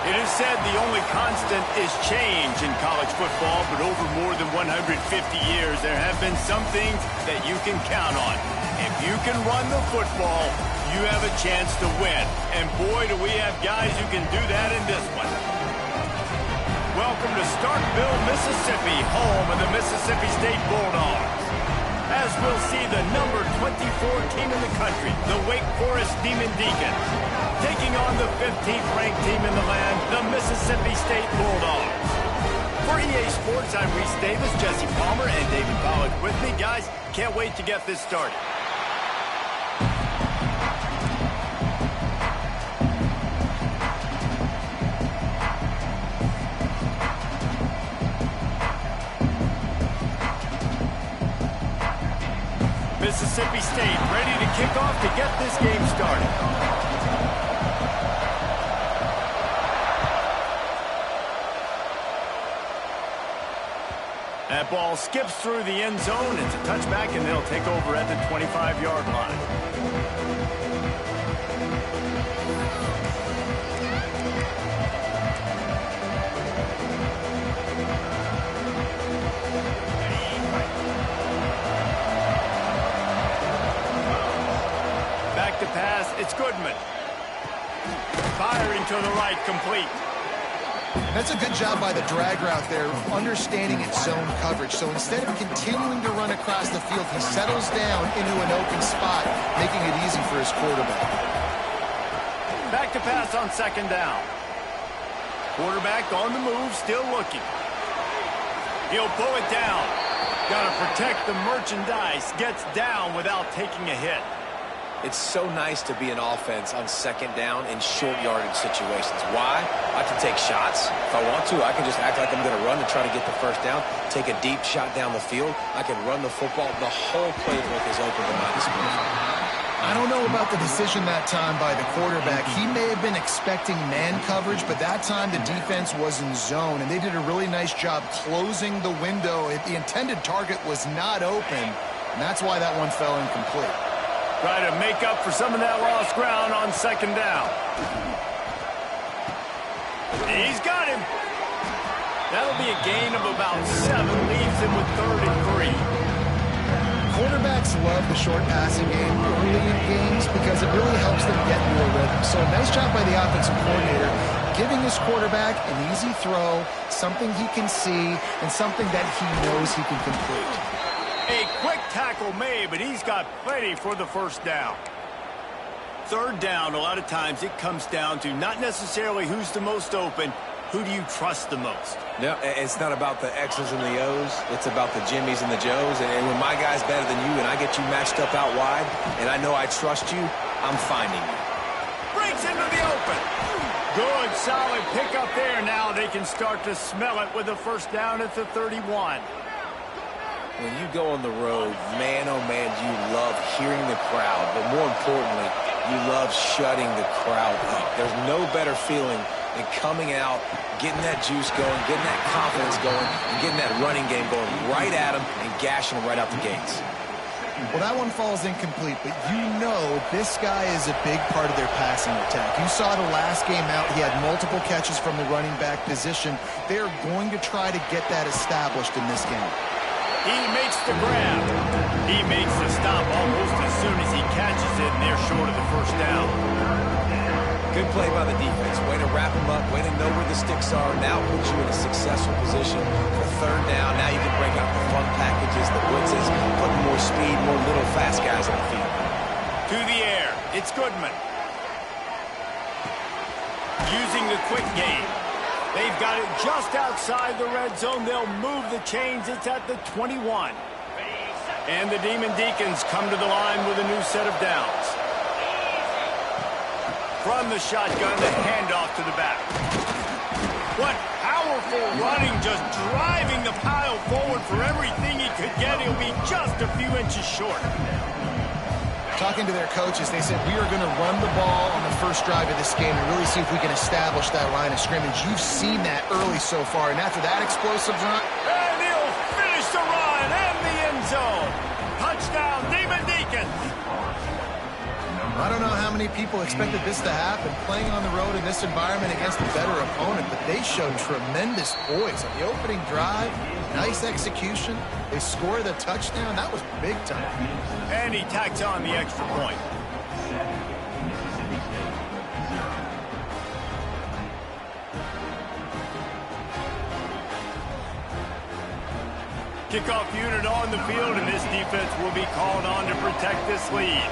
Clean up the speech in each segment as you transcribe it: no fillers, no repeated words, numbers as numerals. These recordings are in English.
It is said the only constant is change in college football, but over more than 150 years, there have been some things that you can count on. If you can run the football, you have a chance to win. And boy, do we have guys who can do that in this one. Welcome to Starkville, Mississippi, home of the Mississippi State Bulldogs. As we'll see the number 24 team in the country, the Wake Forest Demon Deacons, taking on the 15th ranked team in the land, the Mississippi State Bulldogs. For EA Sports, I'm Reese Davis, Jesse Palmer, and David Pollack with me. Guys, can't wait to get this started. Mississippi State ready to kick off to get this game started. That ball skips through the end zone. It's a touchback, and they'll take over at the 25-yard line. To pass, it's Goodman. Firing to the right, complete. That's a good job by the drag route there, understanding its zone coverage. So instead of continuing to run across the field, he settles down into an open spot, making it easy for his quarterback. Back to pass on second down. Quarterback on the move, still looking. He'll pull it down. Got to protect the merchandise. Gets down without taking a hit. It's so nice to be an offense on second down in short yardage situations. Why? I can take shots. If I want to, I can just act like I'm going to run and try to get the first down, take a deep shot down the field. I can run the football. The whole playbook is open to my disposal. I don't know about the decision that time by the quarterback. He may have been expecting man coverage, but that time the defense was in zone, and they did a really nice job closing the window. The intended target was not open, and that's why that one fell incomplete. Try to make up for some of that lost ground on second down. He's got him. That'll be a gain of about 7. Leaves him with 3rd and 3. Quarterbacks love the short passing game early in games because it really helps them get into a rhythm. So nice job by the offensive coordinator, giving his quarterback an easy throw, something he can see, and something that he knows he can complete. A quick tackle made, but he's got plenty for the first down. Third down, a lot of times it comes down to not necessarily who's the most open, who do you trust the most? No, it's not about the X's and the O's. It's about the Jimmys and the Joes. And when my guy's better than you and I get you matched up out wide and I know I trust you, I'm finding you. Breaks into the open. Good, solid pickup there. Now they can start to smell it with the first down at the 31. When you go on the road, man, oh man, you love hearing the crowd. But more importantly, you love shutting the crowd up. There's no better feeling than coming out, getting that juice going, getting that confidence going, and getting that running game going right at them and gashing them right out the gates. Well, that one falls incomplete, but you know this guy is a big part of their passing attack. You saw the last game out. He had multiple catches from the running back position. They're going to try to get that established in this game. He makes the grab. He makes the stop almost as soon as he catches it, and they're short of the first down. Good play by the defense. Way to wrap him up. Way to know where the sticks are. Now puts you in a successful position for third down. Now you can break out the fun packages, the blitzes, putting more speed, more little fast guys on the field. To the air. It's Goodman. Using the quick game. They've got it just outside the red zone. They'll move the chains. It's at the 21. And the Demon Deacons come to the line with a new set of downs. From the shotgun, the handoff to the back. What powerful running, just driving the pile forward for everything he could get. He'll be just a few inches short. Talking to their coaches, they said, we are going to run the ball on the first drive of this game and really see if we can establish that line of scrimmage. You've seen that early so far, and after that explosive run... And he'll finish the run and the end zone. Touchdown, Demon Deacons. I don't know how many people expected this to happen, playing on the road in this environment against a better opponent, but they showed tremendous poise on the opening drive. Nice execution. They score the touchdown. That was big time. And he tacks on the extra point. Kickoff unit on the field, and this defense will be called on to protect this lead.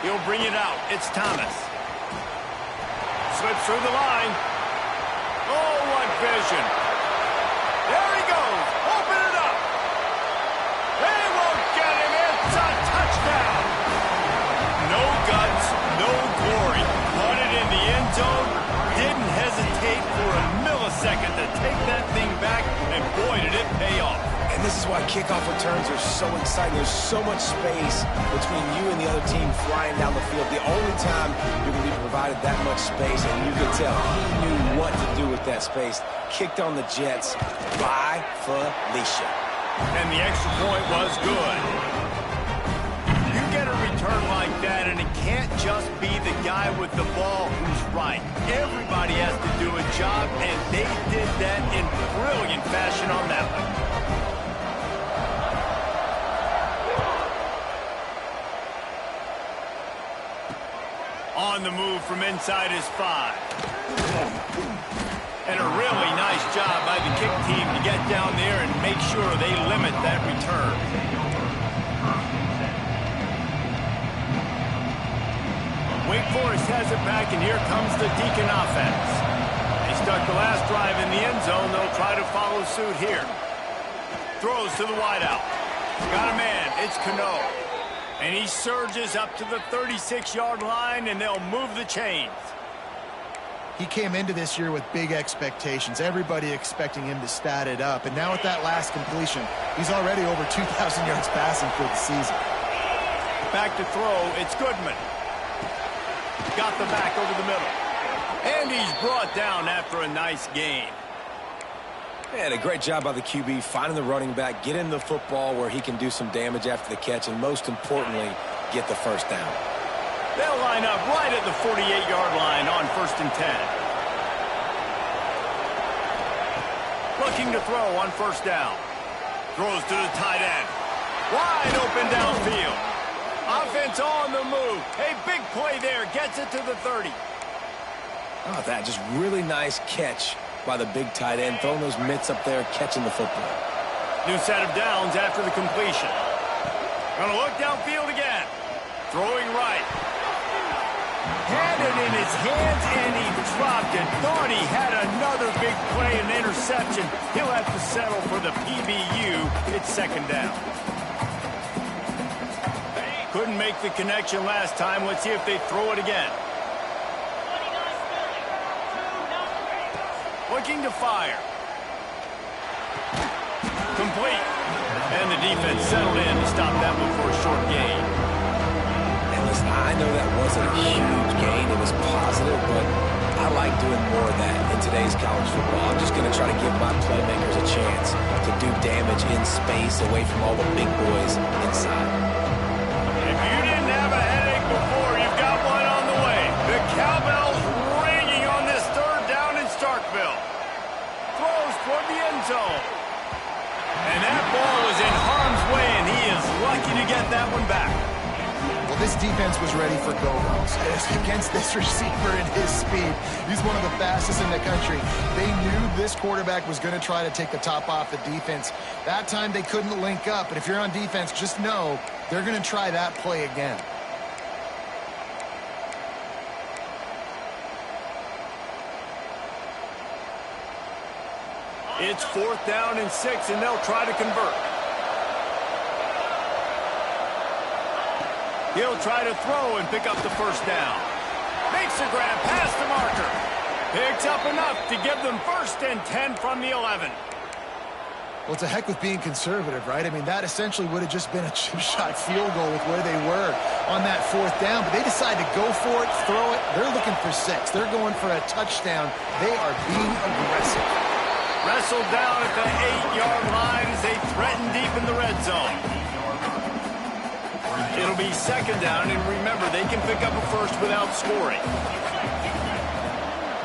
He'll bring it out. It's Thomas. Slips through the line. Oh, what vision. There he goes. Open it up. They won't get him. It's a touchdown. No guts, no glory. Caught it in the end zone. Didn't hesitate for a millisecond to take that thing back, and boy, did it pay off. And this is why kickoff returns are so exciting. There's so much space between you and the other team flying down the field. The only time you're going to be provided that much space, and you can tell he knew what to do with that space. Kicked on the Jets by Felicia. And the extra point was good. You get a return like that, and it can't just be the guy with the ball who's right. Everybody has to do a job, and they did that in brilliant fashion on that one. On the move from inside his 5. And a really nice job by the kick team to get down there and make sure they limit that return. Wake Forest has it back, and here comes the Deacon offense. They stuck the last drive in the end zone. They'll try to follow suit here. Throws to the wideout. Got a man. It's Cano. And he surges up to the 36-yard line, and they'll move the chains. He came into this year with big expectations. Everybody expecting him to stat it up. And now with that last completion, he's already over 2,000 yards passing for the season. Back to throw, it's Goodman. Got the back over the middle. And he's brought down after a nice gain. And a great job by the QB finding the running back, getting the football where he can do some damage after the catch, and most importantly, get the first down. They'll line up right at the 48-yard line on 1st and 10. Looking to throw on 1st down. Throws to the tight end. Wide open downfield. Offense on the move. A big play there. Gets it to the 30. Oh, that just really nice catch by the big tight end, throwing those mitts up there, catching the football. New set of downs after the completion. Gonna look downfield again. Throwing right. Had it in his hands, and he dropped it. Thought he had another big play, an interception. He'll have to settle for the PBU. It's 2nd down. Couldn't make the connection last time. Let's see if they throw it again. Looking to fire. Complete. And the defense settled in to stop that one for a short gain. And listen, I know that wasn't a huge gain. It was positive, but I like doing more of that in today's college football. I'm just going to try to give my playmakers a chance to do damage in space away from all the big boys inside. If you didn't have a headache before, you've got one on the way. The cowbell's ringing on this 3rd down in Starkville. Throws toward the end zone. And that ball was in harm's way, and he is lucky to get that one back. Well, this defense was ready for go-goes against this receiver and his speed. He's one of the fastest in the country. They knew this quarterback was going to try to take the top off the defense. That time they couldn't link up, but if you're on defense, just know they're going to try that play again. It's 4th down and 6, and they'll try to convert. He'll try to throw and pick up the 1st down. Makes the grab past the marker. Picks up enough to give them 1st and 10 from the 11. Well, it's a heck with being conservative, right? I mean, that essentially would have just been a chip-shot field goal with where they were on that 4th down. But they decided to go for it, throw it. They're looking for 6. They're going for a touchdown. They are being aggressive. Wrestled down at the 8-yard line as they threaten deep in the red zone. It'll be 2nd down, and remember, they can pick up a first without scoring.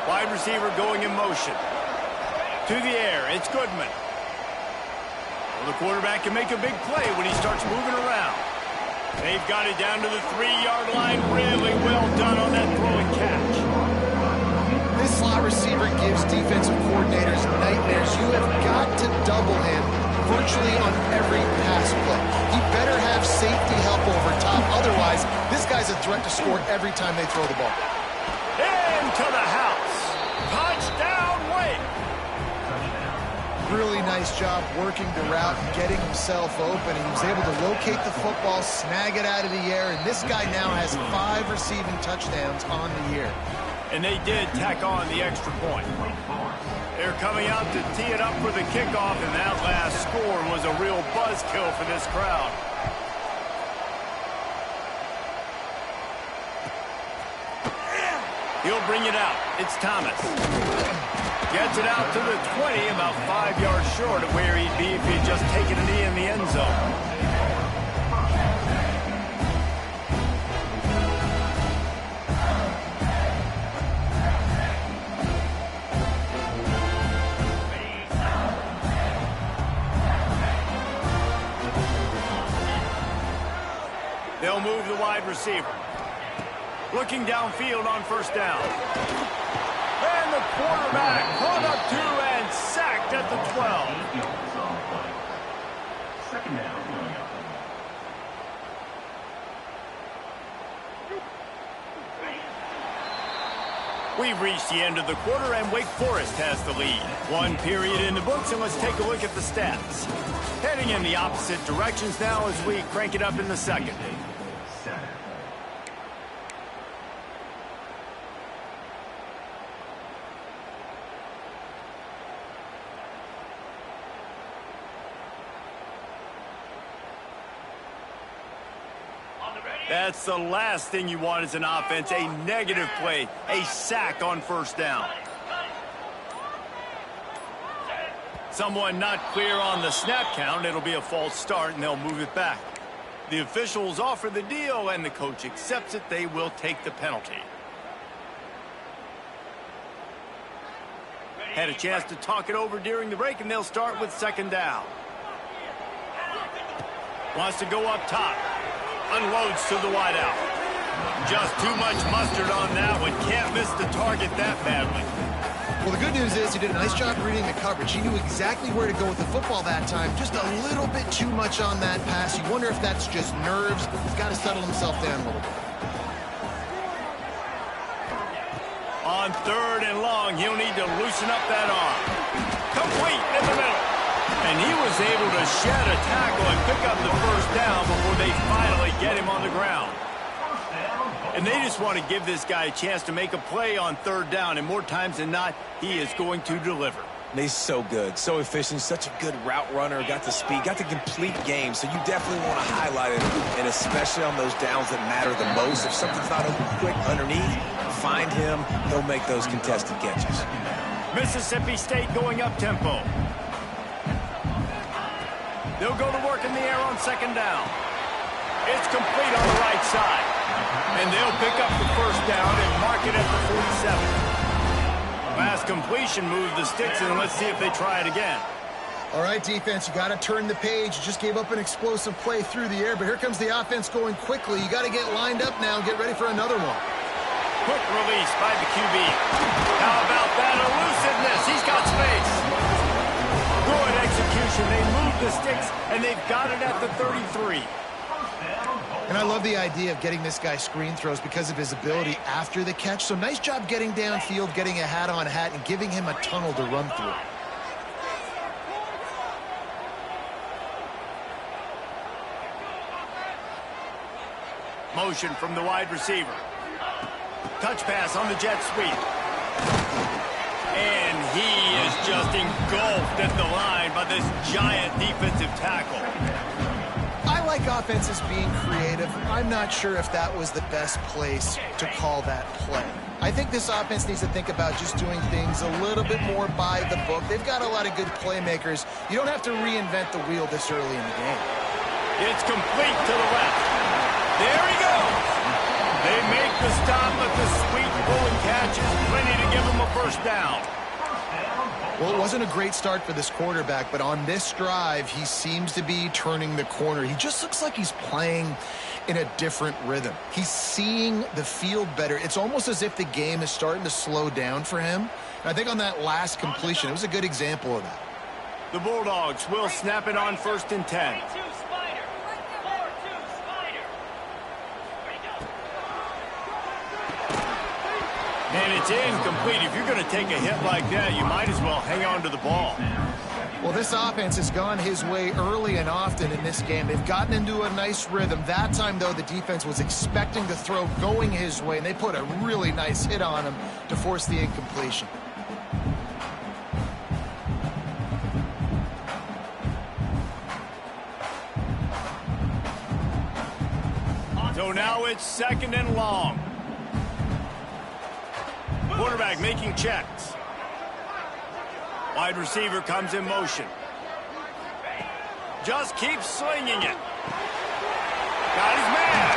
Wide receiver going in motion. To the air, it's Goodman. Well, the quarterback can make a big play when he starts moving around. They've got it down to the 3-yard line. Really well done on that throw and catch. This slot receiver gives defensive coordinators nightmares. You have got to double him virtually on every pass play. He better have safety help over top. Otherwise, this guy's a threat to score every time they throw the ball. Into the house. Touchdown, Wake. Really nice job working the route and getting himself open. He was able to locate the football, snag it out of the air, and this guy now has 5 receiving touchdowns on the year. And they did tack on the extra point. They're coming out to tee it up for the kickoff, and that last score was a real buzzkill for this crowd. He'll bring it out. It's Thomas. Gets it out to the 20, about 5 yards short of where he'd be if he'd just taken a knee in the end zone. They'll move the wide receiver. Looking downfield on 1st down. And the quarterback pulled up 2 and sacked at the 12. 2nd down. We've reached the end of the quarter, and Wake Forest has the lead. 1 period in the books, and let's take a look at the stats. Heading in the opposite directions now as we crank it up in the 2nd. That's the last thing you want as an offense, a negative play, a sack on 1st down. Someone not clear on the snap count. It'll be a false start, and they'll move it back. The officials offer the deal, and the coach accepts it. They will take the penalty. Had a chance to talk it over during the break, and they'll start with 2nd down. Wants to go up top. Unloads to the wideout. Just too much mustard on that one. Can't miss the target that badly. Well, the good news is he did a nice job reading the coverage. He knew exactly where to go with the football that time. Just a little bit too much on that pass. You wonder if that's just nerves. He's got to settle himself down a little bit. On 3rd and long, he'll need to loosen up that arm. Complete in the middle. And he was able to shed a tackle and pick up the 1st down before they finally get him on the ground. And they just want to give this guy a chance to make a play on 3rd down, and more times than not, he is going to deliver. He's so good, so efficient, such a good route runner, got the speed, got the complete game, so you definitely want to highlight it, and especially on those downs that matter the most. If something's not open quick underneath, find him, he'll make those contested catches. Mississippi State going up-tempo. They'll go to work in the air on 2nd down. It's complete on the right side. And they'll pick up the 1st down and mark it at the 47. Pass completion, move the sticks, and let's see if they try it again. All right, defense, you got to turn the page. You just gave up an explosive play through the air, but here comes the offense going quickly. You got to get lined up now and get ready for another one. Quick release by the QB. How about that elusiveness? He's got space. Good execution. They move the sticks, and they've got it at the 33. And I love the idea of getting this guy screen throws because of his ability after the catch. So nice job getting downfield, getting a hat-on-hat, and giving him a tunnel to run through. Motion from the wide receiver. Touch pass on the jet sweep. And he is just engulfed at the line by this giant defensive tackle. I like offenses being creative. I'm not sure if that was the best place to call that play. I think this offense needs to think about just doing things a little bit more by the book. They've got a lot of good playmakers. You don't have to reinvent the wheel this early in the game. It's complete to the left. There he goes. They make the stop, but the sweet pulling catch is plenty to give them a first down. Well, it wasn't a great start for this quarterback, but on this drive, he seems to be turning the corner. He just looks like he's playing in a different rhythm. He's seeing the field better. It's almost as if the game is starting to slow down for him. And I think on that last completion, it was a good example of that. The Bulldogs will snap it on 1st and 10. And it's incomplete. If you're going to take a hit like that, you might as well hang on to the ball. Well, this offense has gone his way early and often in this game. They've gotten into a nice rhythm. That time, though, the defense was expecting the throw going his way, and they put a really nice hit on him to force the incompletion. So now it's 2nd and long. Quarterback making checks. Wide receiver comes in motion. Just keeps slinging it. Got his man.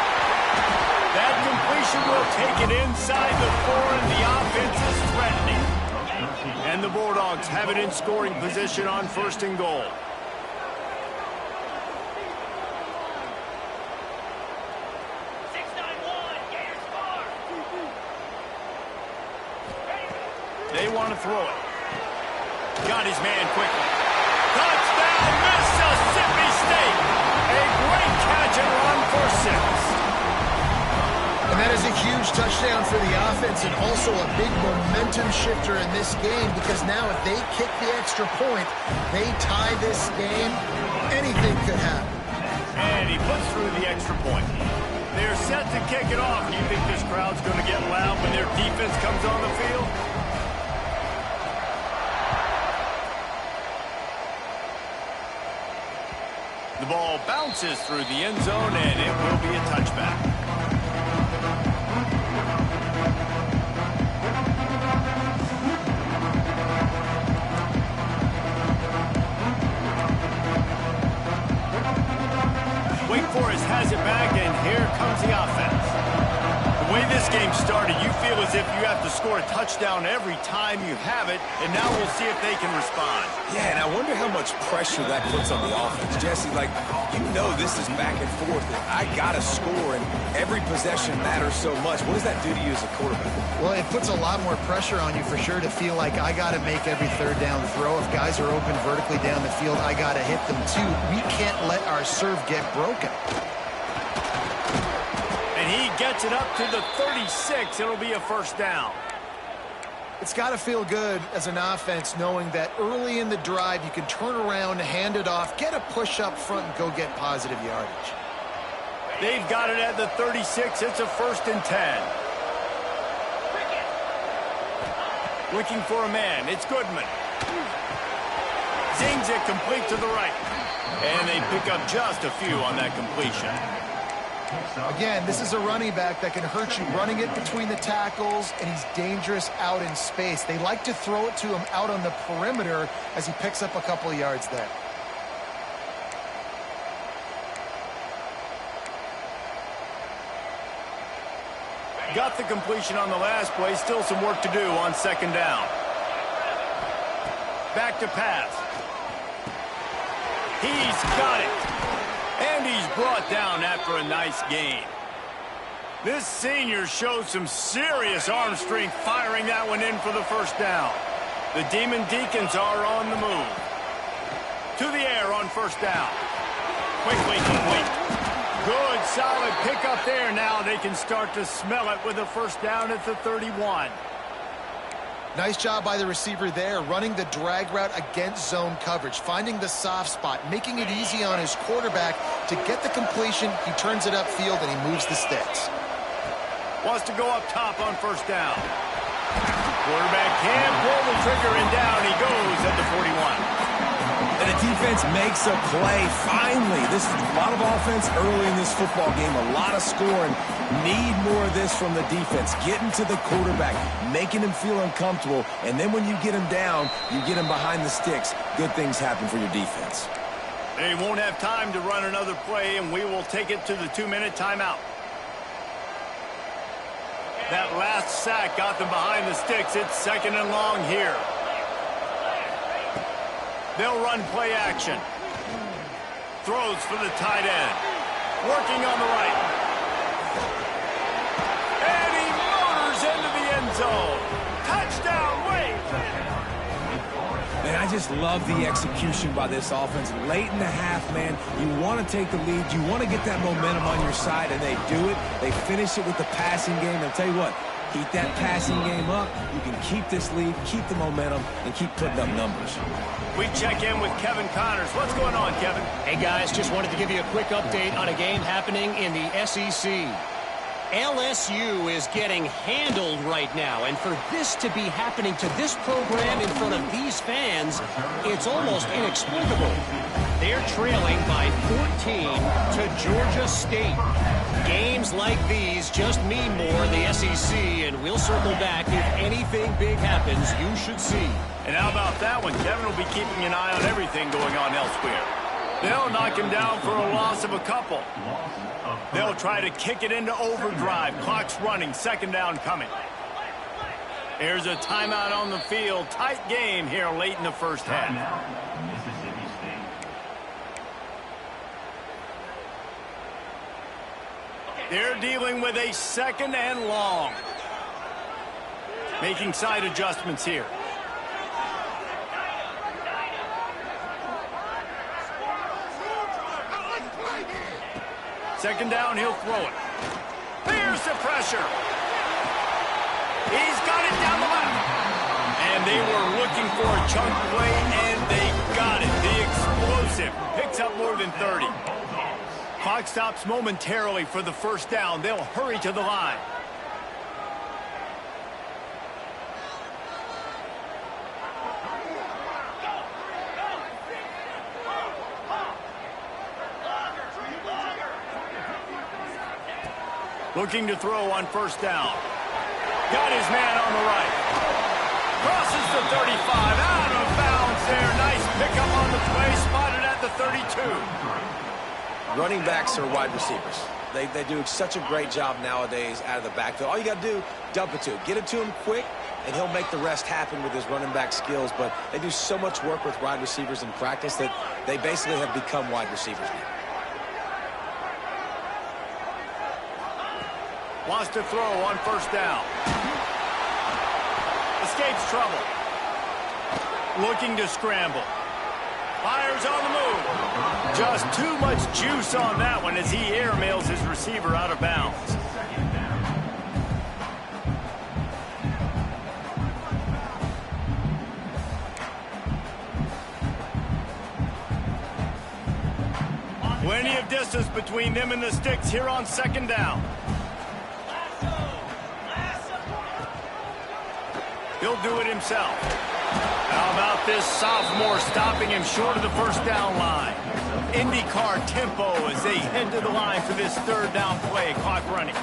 That completion will take it inside the 4, and the offense is threatening. And the Bulldogs have it in scoring position on 1st and goal. They want to throw it. Got his man quickly. Touchdown, Mississippi State. A great catch and run for 6. And that is a huge touchdown for the offense and also a big momentum shifter in this game because now if they kick the extra point, they tie this game, anything could happen. And he puts through the extra point. They're set to kick it off. Do you think this crowd's going to get loud when their defense comes on the field? The ball bounces through the end zone, and it will be a touchback. Wake Forest has it back, and here comes the offense. The way this game started, you feel as if you have to score a touchdown every time you have it, and now we'll see if they can respond. Yeah, and I wonder how much pressure that puts on the offense. Jesse, like, you know this is back and forth, and I got to score, and every possession matters so much. What does that do to you as a quarterback? Well, it puts a lot more pressure on you for sure to feel like I got to make every 3rd down throw. If guys are open vertically down the field, I got to hit them too. We can't let our serve get broken. And he gets it up to the 36. It'll be a first down. It's got to feel good as an offense knowing that early in the drive you can turn around, hand it off, get a push up front, and go get positive yardage. They've got it at the 36. It's a 1st and 10. Looking for a man. It's Goodman. Zings it complete to the right. And they pick up just a few on that completion. Again, this is a running back that can hurt you running it between the tackles, and he's dangerous out in space. They like to throw it to him out on the perimeter as he picks up a couple of yards there. Got the completion on the last play. Still some work to do on 2nd down. Back to pass. He's got it. And he's brought down after a nice gain. This senior shows some serious arm strength firing that one in for the first down. The Demon Deacons are on the move. To the air on 1st down. Quickly complete. Good, solid pickup there. Now they can start to smell it with a first down at the 31. Nice job by the receiver there, running the drag route against zone coverage, finding the soft spot, making it easy on his quarterback to get the completion. He turns it upfield, and he moves the sticks. Wants to go up top on 1st down. Quarterback can pull the trigger, and down he goes at the 41. And the defense makes a play. Finally, this is a lot of offense early in this football game, a lot of scoring. Need more of this from the defense. Getting to the quarterback, making him feel uncomfortable, and then when you get him down, you get him behind the sticks. Good things happen for your defense. They won't have time to run another play, and we will take it to the 2-minute timeout. That last sack got them behind the sticks. It's 2nd and long here. They'll run play action. Throws for the tight end. Working on the right. And he motors into the end zone. Touchdown, Wade. Man, I just love the execution by this offense. Late in the half, man, you want to take the lead. You want to get that momentum on your side, and they do it. They finish it with the passing game. I'll tell you what, keep that passing game up. You can keep this lead, keep the momentum, and keep putting up numbers. We check in with Kevin Connors. What's going on, Kevin? Hey, guys, just wanted to give you a quick update on a game happening in the SEC. LSU is getting handled right now, and for this to be happening to this program in front of these fans, it's almost inexplicable. They're trailing by 14 to Georgia State. Games like these just mean more in the SEC, and we'll circle back. If anything big happens, you should see. And how about that one? Kevin will be keeping an eye on everything going on elsewhere. They'll knock him down for a loss of a couple. They'll try to kick it into overdrive. Clock's running. 2nd down coming. There's a timeout on the field. Tight game here late in the first half. They're dealing with a 2nd and long. Making side adjustments here. Second down, he'll throw it. Here's the pressure. He's got it down the left. And they were looking for a chunk play, and they got it. The explosive picks up more than 30. Clock stops momentarily for the 1st down. They'll hurry to the line. Looking to throw on 1st down. Got his man on the right. Crosses the 35. Out of bounds there. Nice pickup on the play. Spotted at the 32. Running backs are wide receivers. They do such a great job nowadays out of the backfield. All you got to do, dump it to him. Get it to him quick, and he'll make the rest happen with his running back skills. But they do so much work with wide receivers in practice that they basically have become wide receivers now. Wants to throw on 1st down. Escapes trouble. Looking to scramble. Fires on the move. Just too much juice on that one as he airmails his receiver out of bounds. Plenty of distance between them and the sticks here on 2nd down. He'll do it himself. How about this sophomore stopping him short of the 1st down line? IndyCar tempo as they head to the line for this 3rd down play. Clock running.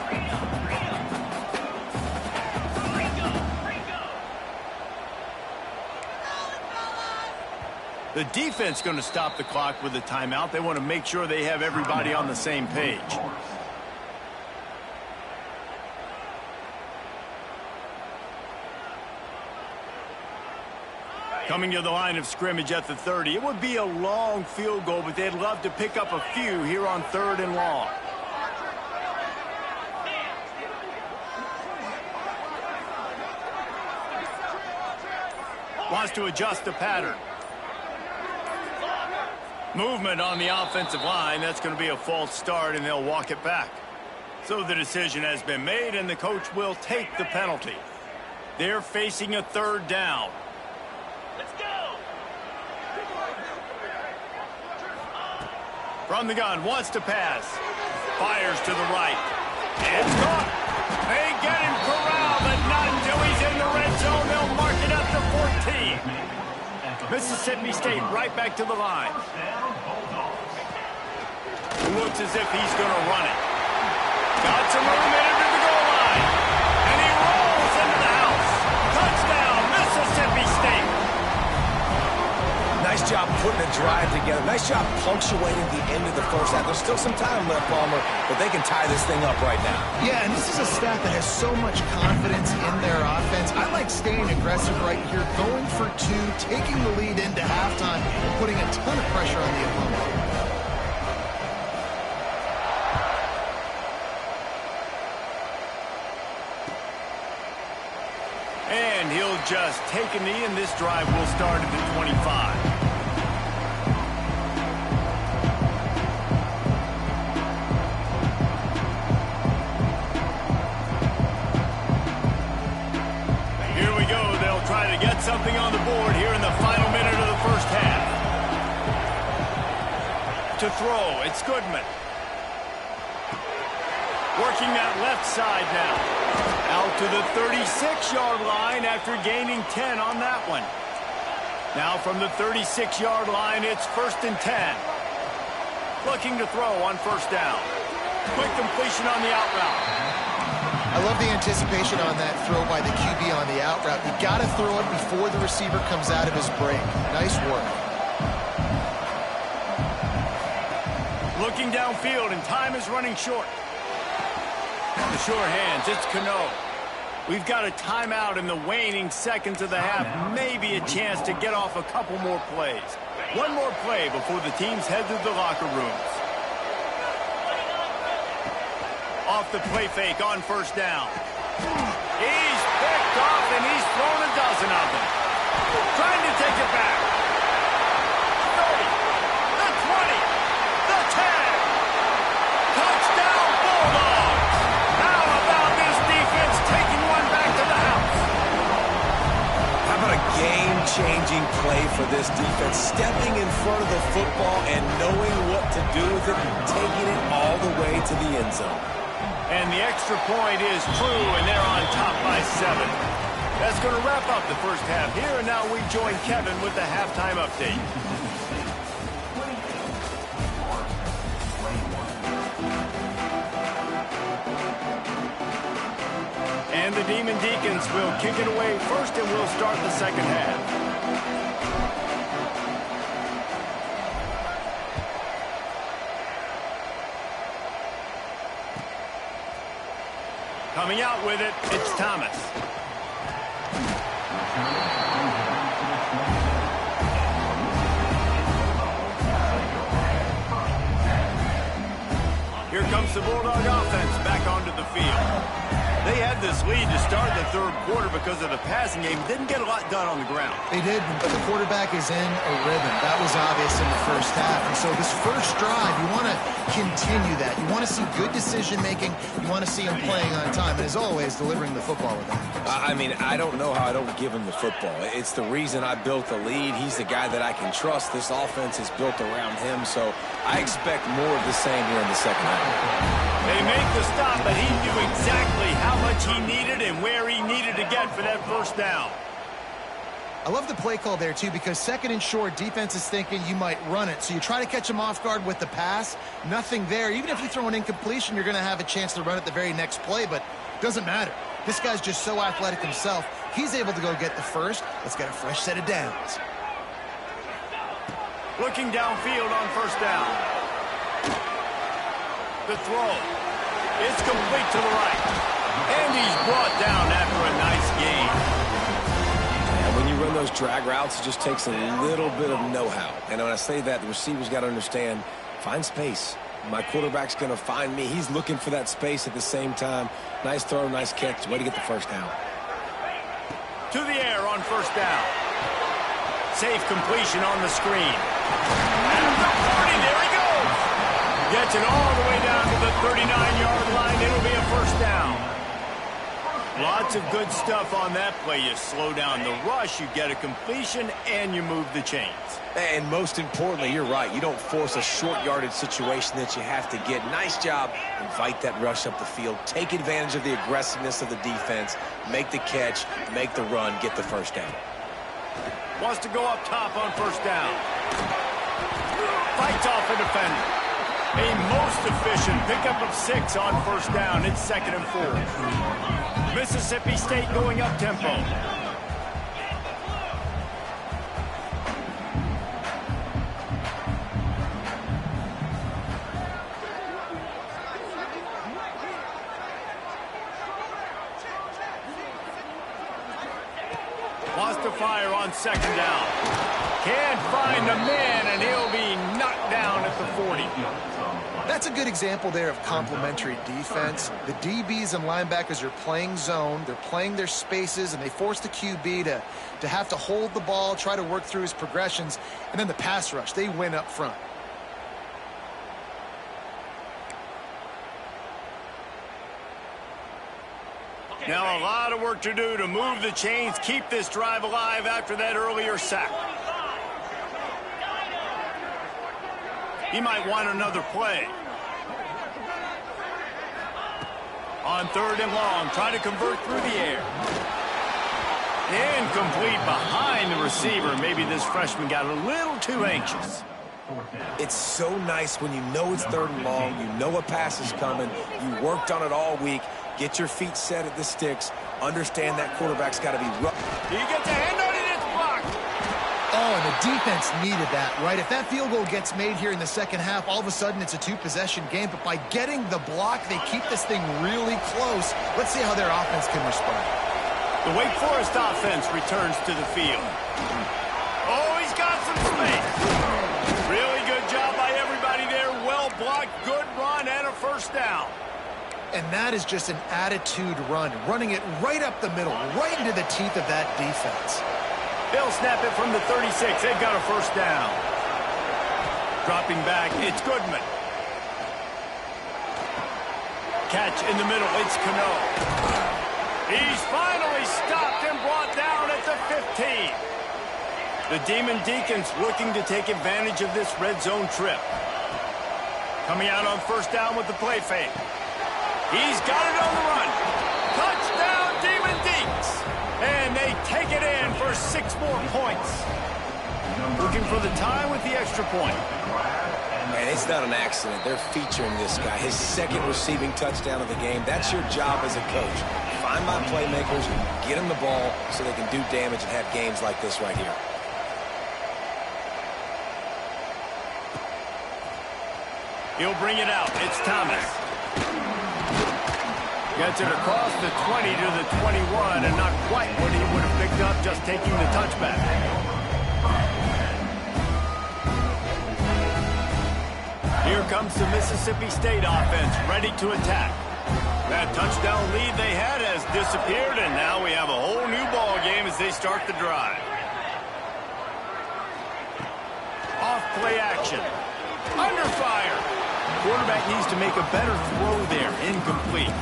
The defense going to stop the clock with a timeout. They want to make sure they have everybody on the same page. Coming to the line of scrimmage at the 30. It would be a long field goal, but they'd love to pick up a few here on 3rd and long. Wants to adjust the pattern. Movement on the offensive line. That's going to be a false start, and they'll walk it back. So the decision has been made, and the coach will take the penalty. They're facing a 3rd down. From the gun, wants to pass. Fires to the right. It's caught. They get him corralled, but not until he's in the red zone. They'll mark it up to 14. Mississippi State right back to the line. Looks as if he's going to run it. Got some momentum to the goal line. And he rolls into the house. Touchdown, Mississippi State. Nice job putting a drive together. Nice job punctuating the end of the first half. There's still some time left, Palmer, but they can tie this thing up right now. Yeah, and this is a staff that has so much confidence in their offense. I like staying aggressive right here, going for two, taking the lead into halftime, and putting a ton of pressure on the opponent. And he'll just take a knee, and this drive will start at the 25. Here we go. They'll try to get something on the board here in the final minute of the first half. To throw, it's Goodman. Working that left side now. Out to the 36-yard line after gaining 10 on that one. Now from the 36-yard line, it's 1st and 10. Looking to throw on first down. Quick completion on the out route. I love the anticipation on that throw by the QB on the out route. You got to throw it before the receiver comes out of his break. Nice work. Looking downfield, and time is running short. The sure hands, it's Cano. We've got a timeout in the waning seconds of the half. Maybe a chance to get off a couple more plays. One more play before the teams head to the locker rooms. Off the play fake on first down. He's picked off, and he's thrown a dozen of them. Trying to take it back. 30, the 20, the 10. Touchdown, Bulldogs. How about this defense taking one back to the house? How about a game-changing play for this defense? Stepping in front of the football and knowing what to do with it, taking it all the way to the end zone. And the extra point is true, and they're on top by 7. That's going to wrap up the first half here, and now we join Kevin with the halftime update. And the Demon Deacons will kick it away first, and we'll start the second half. Coming out with it, it's Thomas. Here comes the Bulldog offense back onto the field. They had this lead to start the third quarter because of the passing game. Didn't get a lot done on the ground. They did, but the quarterback is in a rhythm. That was obvious in the first half. And so this first drive, you want to continue that. You want to see good decision-making. You want to see him playing on time. And as always, delivering the football with that. I mean, I don't know how I don't give him the football. It's the reason I built the lead. He's the guy that I can trust. This offense is built around him, so I expect more of the same here in the second half. They make the stop, but he knew exactly how much he needed and where he needed to get for that first down. I love the play call there, too, because second and short, defense is thinking you might run it. So you try to catch him off guard with the pass. Nothing there. Even if you throw an incompletion, you're going to have a chance to run it the very next play, but it doesn't matter. This guy's just so athletic himself. He's able to go get the first. Let's get a fresh set of downs. Looking downfield on first down. The throw. It's complete to the right. And he's brought down after a nice gain. And when you run those drag routes, it just takes a little bit of know-how. And when I say that, the receiver's got to understand, find space. My quarterback's going to find me. He's looking for that space at the same time. Nice throw, nice catch. Way to get the first down. To the air on first down. Safe completion on the screen. At the 40, there he goes. Gets it all the way down to the 39-yard line. It'll be a first down. Lots of good stuff on that play. You slow down the rush, you get a completion, and you move the chains. And most importantly, you're right. You don't force a short yardage situation that you have to get. Nice job. Invite that rush up the field. Take advantage of the aggressiveness of the defense. Make the catch, make the run, get the first down. Wants to go up top on first down. Fights off a defender. A most efficient pickup of 6 on first down. It's 2nd and 4. Mississippi State going up tempo. Wants to fire on 2nd down. Can't find the man, and he'll be knocked down at the 40. That's a good example there of complementary defense. The DBs and linebackers are playing zone. They're playing their spaces, and they force the QB to have to hold the ball, try to work through his progressions. And then the pass rush, they win up front. Now a lot of work to do to move the chains, keep this drive alive after that earlier sack. He might want another play. On 3rd and long, trying to convert through the air. Incomplete behind the receiver. Maybe this freshman got a little too anxious. It's so nice when you know it's 3rd and long, you know a pass is coming, you worked on it all week, get your feet set at the sticks, understand that quarterback's got to be rough. He gets a hand on it, it's blocked. Oh, and the defense needed that, right? If that field goal gets made here in the second half, all of a sudden it's a 2-possession game, but by getting the block, they keep this thing really close. Let's see how their offense can respond. The Wake Forest offense returns to the field. Oh, he's got some space. Really good job by everybody there. Well blocked, good run, and a first down. And that is just an attitude run, running it right up the middle, right into the teeth of that defense. They'll snap it from the 36. They've got a first down. Dropping back, it's Goodman. Catch in the middle, it's Cano. He's finally stopped and brought down at the 15. The Demon Deacons looking to take advantage of this red zone trip. Coming out on first down with the play fake. He's got it on the run. Touchdown, Demon Deacs. And they take it in for 6 more points. Looking for the tie with the extra point. Man, it's not an accident. They're featuring this guy. His 2nd receiving touchdown of the game. That's your job as a coach. Find my playmakers, get them the ball so they can do damage and have games like this right here. He'll bring it out. It's Thomas. Gets it across the 20 to the 21, and not quite what he would have picked up just taking the touchback. Here comes the Mississippi State offense, ready to attack. That touchdown lead they had has disappeared, and now we have a whole new ball game as they start the drive. Off play action. Under fire. Quarterback needs to make a better throw there. Incomplete.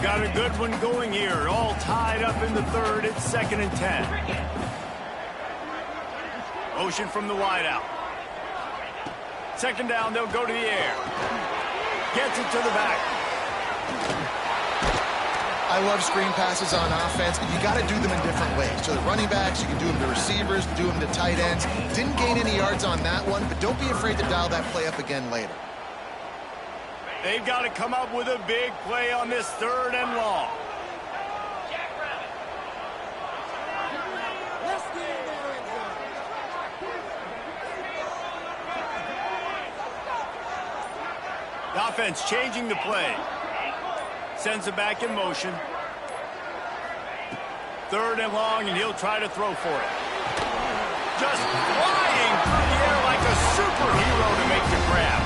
Got a good one going here. All tied up in the 3rd. It's 2nd and 10. Motion from the wideout. 2nd down, they'll go to the air. Gets it to the back. I love screen passes on offense, but you got to do them in different ways. To the running backs, you can do them to receivers, do them to tight ends. Didn't gain any yards on that one, but don't be afraid to dial that play up again later. They've got to come up with a big play on this 3rd and long. The offense changing the play. Sends it back in motion. 3rd and long, and he'll try to throw for it. Just flying through the air like a superhero to make the grab.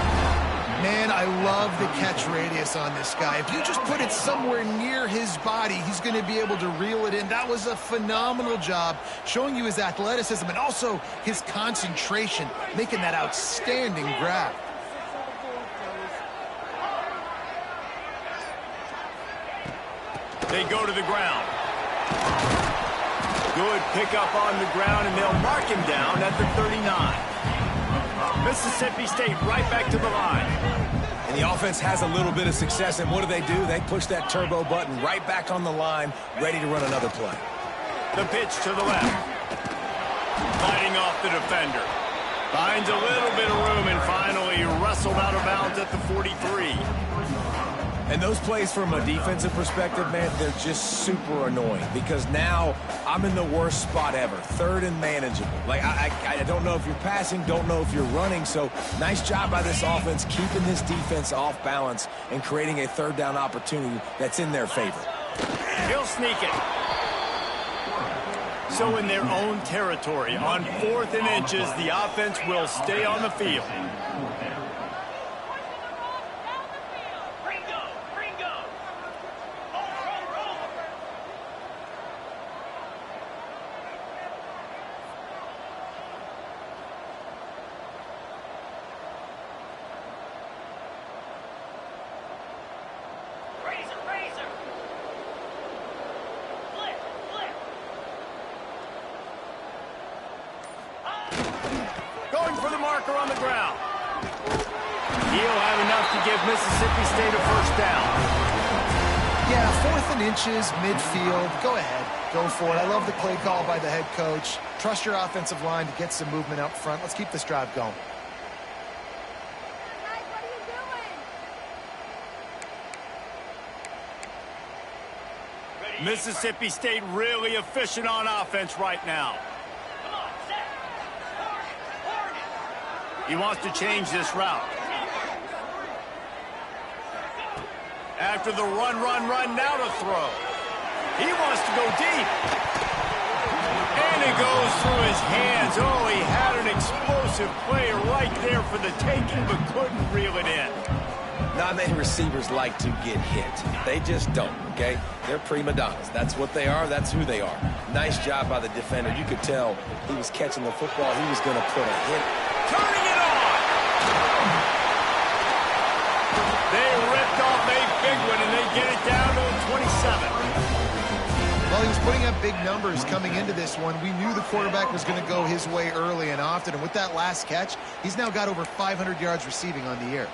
Man, I love the catch radius on this guy. If you just put it somewhere near his body, he's going to be able to reel it in. That was a phenomenal job, showing you his athleticism and also his concentration, making that outstanding grab. They go to the ground. Good pickup on the ground, and they'll mark him down at the 39. Mississippi State right back to the line. And the offense has a little bit of success, and what do? They push that turbo button right back on the line, ready to run another play. The pitch to the left. Fighting off the defender. Finds a little bit of room and finally wrestled out of bounds at the 43. And those plays from a defensive perspective, man, they're just super annoying because now I'm in the worst spot ever, third and manageable. Like, I don't know if you're passing, don't know if you're running, so nice job by this offense keeping this defense off balance and creating a third down opportunity that's in their favor. He'll sneak it. So in their own territory, on 4th and inches, the offense will stay on the field. Going for the marker on the ground. He'll have enough to give Mississippi State a first down. Yeah, 4th and inches, midfield. Go ahead. Go for it. I love the play call by the head coach. Trust your offensive line to get some movement up front. Let's keep this drive going. Mississippi State really efficient on offense right now. He wants to change this route. After the run, now to throw. He wants to go deep. And it goes through his hands. Oh, he had an explosive play right there for the taking, but couldn't reel it in. Not many receivers like to get hit. They just don't, okay? They're prima donnas. That's what they are. That's who they are. Nice job by the defender. You could tell he was catching the football. He was going to put a hit. Turning it on! They ripped off a big one, and they get it down to the 27. Well, he was putting up big numbers coming into this one. We knew the quarterback was going to go his way early and often, and with that last catch, he's now got over 500 yards receiving on the year.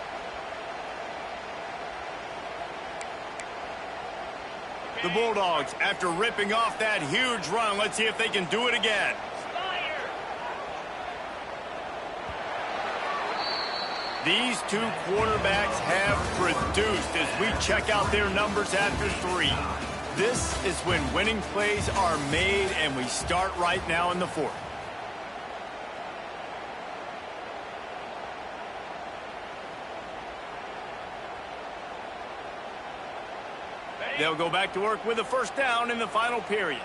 The Bulldogs, after ripping off that huge run, let's see if they can do it again. These two quarterbacks have produced as we check out their numbers after 3. This is when winning plays are made, and we start right now in the 4th. They'll go back to work with a first down in the final period.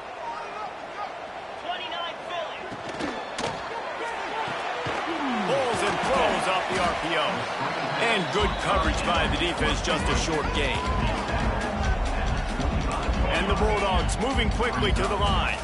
29 Philly. Pulls and throws off the RPO. And good coverage by the defense, just a short gain. And the Bulldogs moving quickly to the line.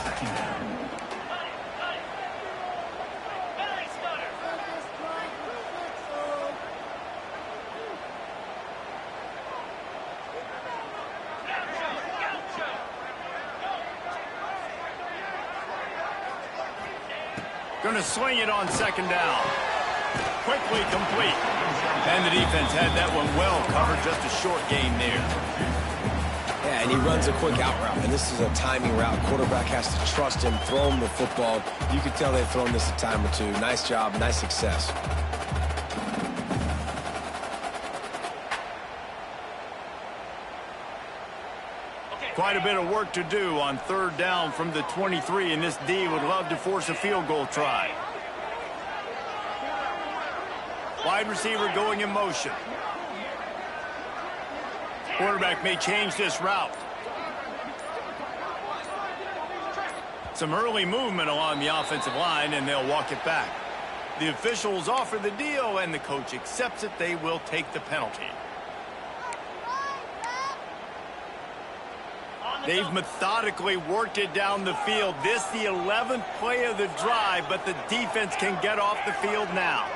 Going to swing it on second down. Quickly complete. And the defense had that one well covered, just a short gain there. Yeah, and he runs a quick out route, and this is a timing route. Quarterback has to trust him, throw him the football. You can tell they've thrown this a time or two. Nice job, nice success. Quite a bit of work to do on third down from the 23, and this D would love to force a field goal try. Wide receiver going in motion. Quarterback may change this route. Some early movement along the offensive line, and they'll walk it back. The officials offer the deal, and the coach accepts it. They will take the penalty. They've methodically worked it down the field. This the 11th play of the drive, but the defense can get off the field now.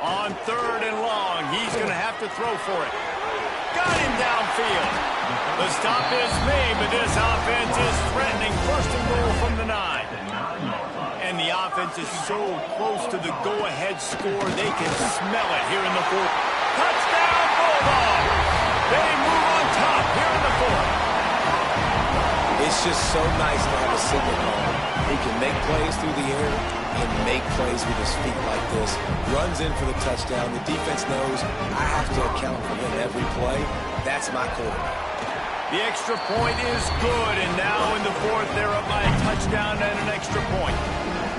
On third and long, he's going to have to throw for it. Got him downfield. The stop is made, but this offense is threatening. First and goal from the 9. offense is so close to the go-ahead score, they can smell it here in the fourth. Touchdown, Bulldogs! They move on top here in the fourth. It's just so nice to have a signal call. He can make plays through the air and make plays with his feet like this. Runs in for the touchdown. The defense knows I have to account for him every play. That's my quarterback. The extra point is good, and now in the fourth, they're up by a touchdown and an extra point.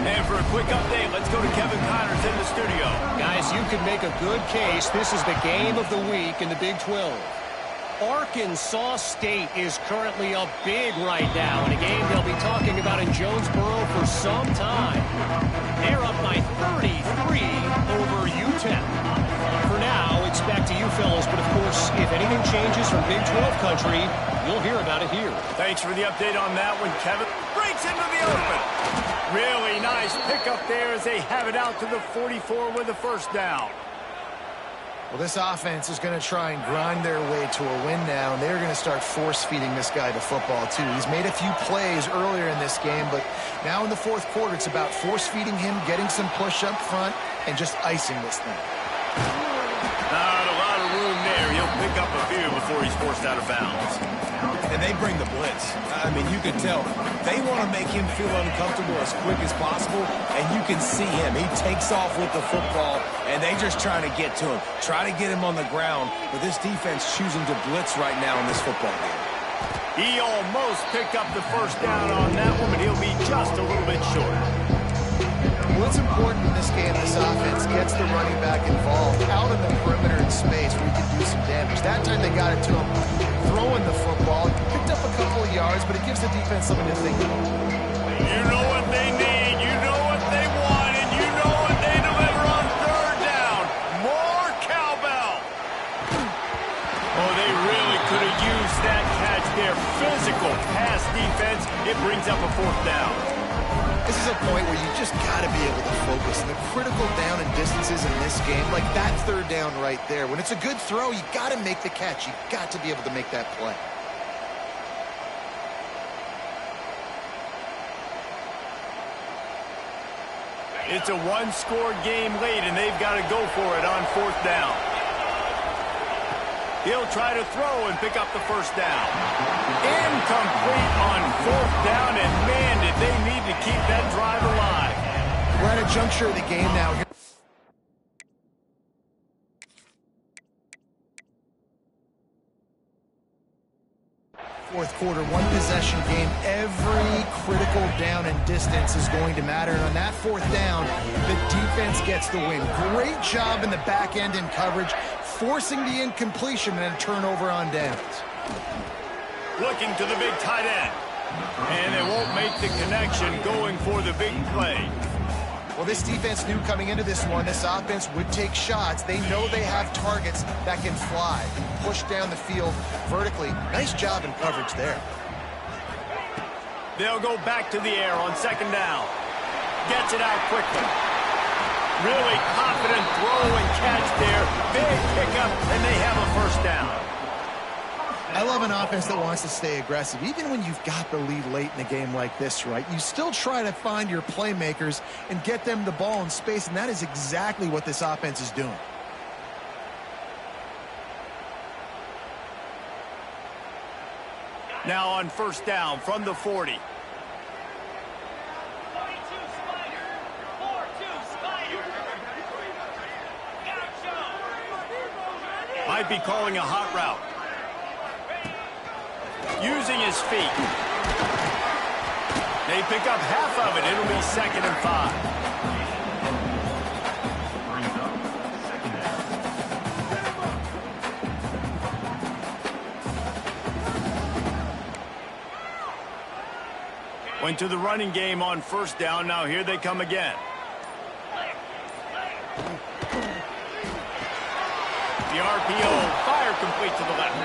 And for a quick update, let's go to Kevin Connors in the studio. Guys, you could make a good case. This is the game of the week in the Big 12. Arkansas State is currently up big right now in a game they'll be talking about in Jonesboro for some time. They're up by 33 over UTEP. For now, it's back to you fellas, but of course, if anything changes from Big 12 country, you'll hear about it here. Thanks for the update on that one, Kevin. Breaks into the open. Really nice pickup there as they have it out to the 44 with a first down. Well, this offense is going to try and grind their way to a win now, and they're going to start force-feeding this guy the football, too. He's made a few plays earlier in this game, but now in the fourth quarter, it's about force-feeding him, getting some push up front, and just icing this thing. Not a lot of room there. He'll pick up a few before he's forced out of bounds. And they bring the blitz. I mean, you can tell. They want to make him feel uncomfortable as quick as possible, and you can see him. He takes off with the football, and they just trying to get to him. Try to get him on the ground, but this defense choosing to blitz right now in this football game. He almost picked up the first down on that one, but he'll be just a little bit short. What's important in this game, this offense gets the running back involved out in the perimeter in space where he can do some damage. That time they got it to him throwing the football. Picked up a couple of yards, but it gives the defense something to think about. You know what they need, you know what they want, and you know what they deliver on third down. More cowbell. Oh, they really could have used that catch there. Physical pass defense. It brings up a fourth down. This is a point where you just got to be able to focus. And the critical down and distances in this game, like that third down right there. When it's a good throw, you got to make the catch. You got to be able to make that play. It's a one-score game late, and they've got to go for it on fourth down. He'll try to throw and pick up the first down. Incomplete on fourth down, and man, did they need to keep that drive alive. We're at a juncture of the game now. Fourth quarter, one possession game. Every critical down and distance is going to matter. And on that fourth down, the defense gets the win. Great job in the back end in coverage, forcing the incompletion and a turnover on downs. Looking to the big tight end. And they won't make the connection going for the big play. Well, this defense knew coming into this one, this offense would take shots. They know they have targets that can fly, push down the field vertically. Nice job in coverage there. They'll go back to the air on second down. Gets it out quickly. Really confident throw and catch there. Big pickup, and they have a first down. I love an offense that wants to stay aggressive. Even when you've got the lead late in a game like this, right, you still try to find your playmakers and get them the ball in space, and that is exactly what this offense is doing. Now on first down from the 40. 42 Spider. 4-2 Spider. Gotcha. Might be calling a hot route. Using his feet. They pick up half of it. It'll be 2nd and 5. Went to the running game on first down. Now here they come again. The RPO, fire complete to the left.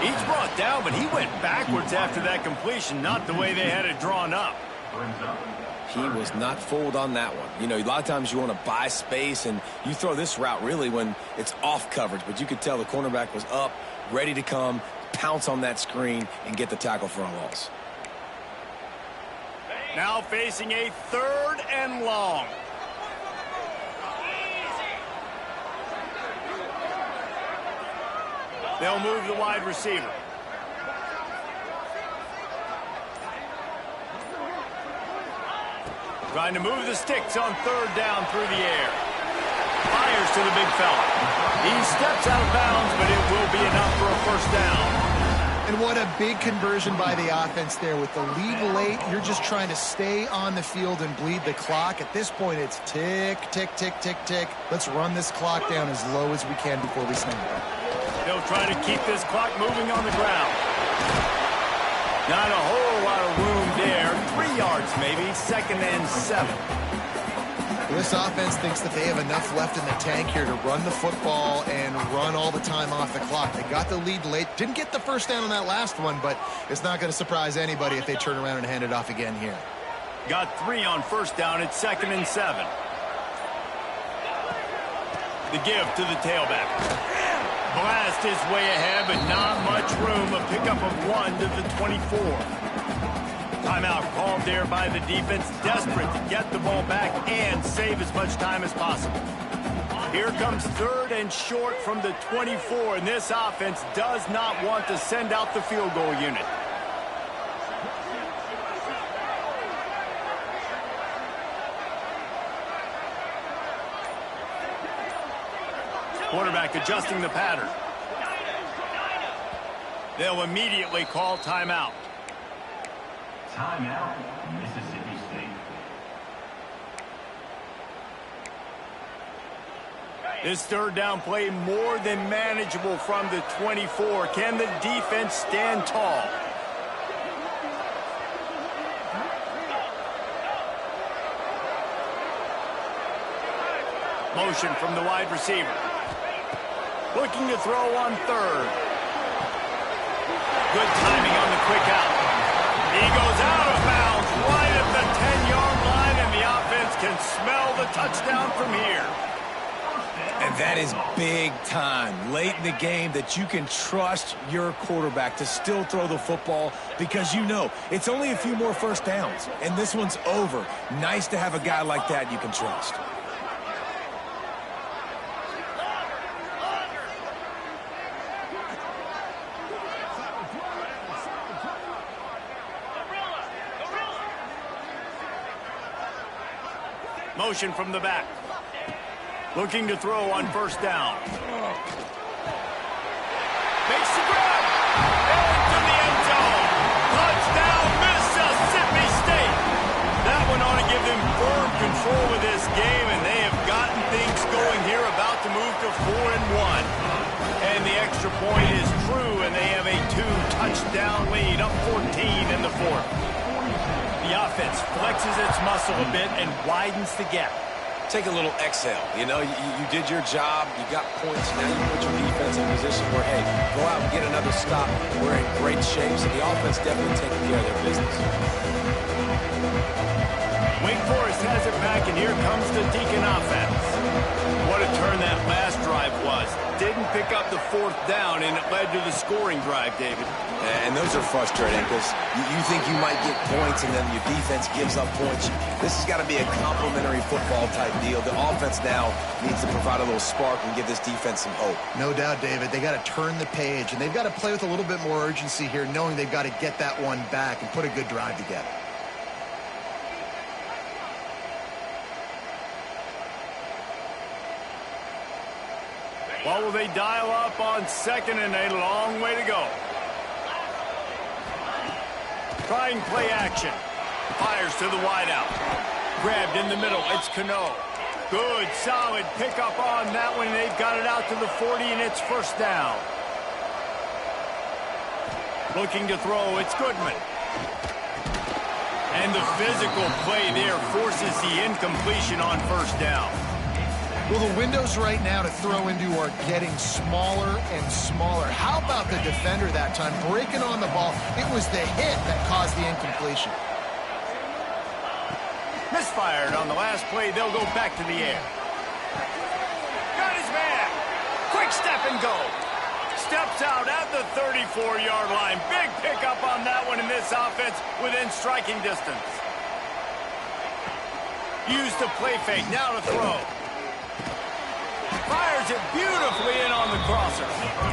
He's brought down, but he went backwards after that completion, not the way they had it drawn up. He was not fooled on that one. You know, a lot of times you want to buy space, and you throw this route really when it's off coverage, but you could tell the cornerback was up, ready to come, pounce on that screen, and get the tackle for a loss. Now facing a 3rd and long. They'll move the wide receiver. Trying to move the sticks on 3rd down through the air. Fires to the big fella. He steps out of bounds, but it will be enough for a 1st down. And what a big conversion by the offense there. With the lead late, you're just trying to stay on the field and bleed the clock. At this point, it's tick, tick, tick, tick, tick. Let's run this clock down as low as we can before we snap. They'll try to keep this clock moving on the ground. Not a whole lot of room there. 3 yards maybe, 2nd and 7. This offense thinks that they have enough left in the tank here to run the football and run all the time off the clock. They got the lead late. Didn't get the 1st down on that last one, but it's not going to surprise anybody if they turn around and hand it off again here. Got 3 on 1st down at 2nd and 7. The give to the tailback. Blast his way ahead, but not much room. A pickup of 1 to the 24. Timeout called there by the defense, desperate to get the ball back and save as much time as possible. Here comes 3rd and short from the 24, and this offense does not want to send out the field goal unit. Quarterback adjusting the pattern. They'll immediately call timeout. Timeout, Mississippi State. This 3rd down play more than manageable from the 24. Can the defense stand tall? Motion from the wide receiver. Looking to throw on 3rd. Good timing on the quick out. He goes out of bounds right at the 10-yard line, and the offense can smell the touchdown from here. And that is big time, late in the game, that you can trust your quarterback to still throw the football because you know it's only a few more 1st downs, and this one's over. Nice to have a guy like that you can trust. Motion from the back. Looking to throw on 1st down. Makes the grab. Into the end zone. Touchdown, Mississippi State. That one ought to give them firm control of this game, and they have gotten things going here, about to move to 4-1. And the extra point is true, and they have a 2-touchdown lead, up 14 in the 4th. The offense flexes its muscle a bit and widens the gap. Take a little exhale. You know, you did your job. You got points. Now you put your defense in a position where, hey, go out and get another stop. We're in great shape, so the offense definitely taking care of their business. Wake Forest has it back, and here comes the Deacon offense. What a turn that last drive was. Didn't pick up the 4th down, and it led to the scoring drive, David. And those are frustrating because you think you might get points, and then your defense gives up points. This has got to be a complimentary football type deal. The offense now needs to provide a little spark and give this defense some hope. No doubt, David. They got to turn the page, and they've got to play with a little bit more urgency here, knowing they've got to get that one back and put a good drive together. What will they dial up on 2nd and a long way to go? Trying play action. Fires to the wideout. Grabbed in the middle. It's Cano. Good, solid pickup on that one. They've got it out to the 40, and it's 1st down. Looking to throw. It's Goodman. And the physical play there forces the incompletion on 1st down. Well, the windows right now to throw into are getting smaller and smaller. How about the defender that time breaking on the ball? It was the hit that caused the incompletion. Misfired on the last play. They'll go back to the air. Got his man. Quick step and go. Steps out at the 34-yard line. Big pickup on that one, in this offense within striking distance. Used the play fake. Now to throw. Fires it beautifully in on the crosser.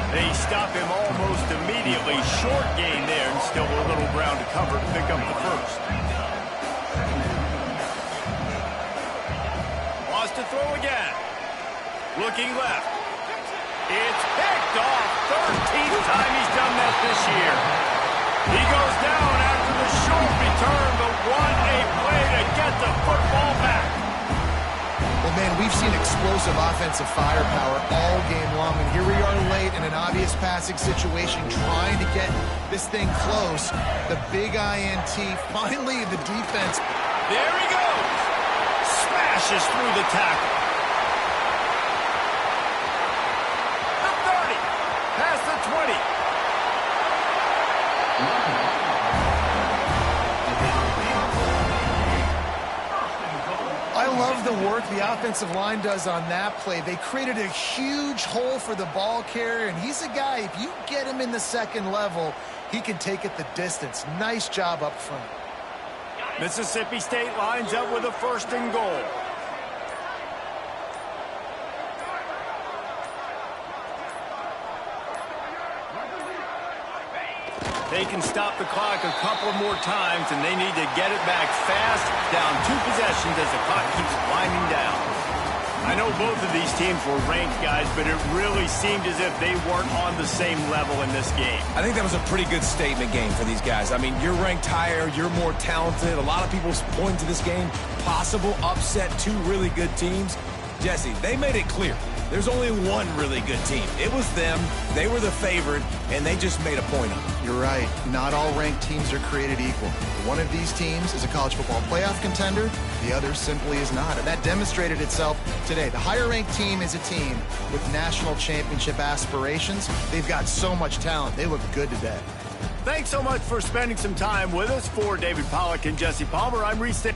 They stop him almost immediately. Short gain there, and still a little ground to cover to pick up the first. Wants to throw again. Looking left. It's picked off. 13th time he's done that this year. He goes down after the short return, but what a play to get the football back. Well, man, we've seen explosive offensive firepower all game long, and here we are late in an obvious passing situation trying to get this thing close. The big INT, finally the defense. There he goes. Smashes through the tackle. The 30. Past the 20. I love the work the offensive line does on that play. They created a huge hole for the ball carrier, and he's a guy, if you get him in the second level, he can take it the distance. Nice job up front. Mississippi State lines up with a 1st and goal. They can stop the clock a couple more times, and they need to get it back fast, down 2 possessions as the clock keeps winding down. I know both of these teams were ranked, guys, but it really seemed as if they weren't on the same level in this game. I think that was a pretty good statement game for these guys. I mean, you're ranked higher, you're more talented. A lot of people point to this game, possible upset, 2 really good teams. Jesse, they made it clear. There's only one really good team. It was them. They were the favorite, and they just made a point of it. You're right. Not all ranked teams are created equal. One of these teams is a college football playoff contender. The other simply is not. And that demonstrated itself today. The higher-ranked team is a team with national championship aspirations. They've got so much talent. They look good today. Thanks so much for spending some time with us. For David Pollack and Jesse Palmer, I'm Reese.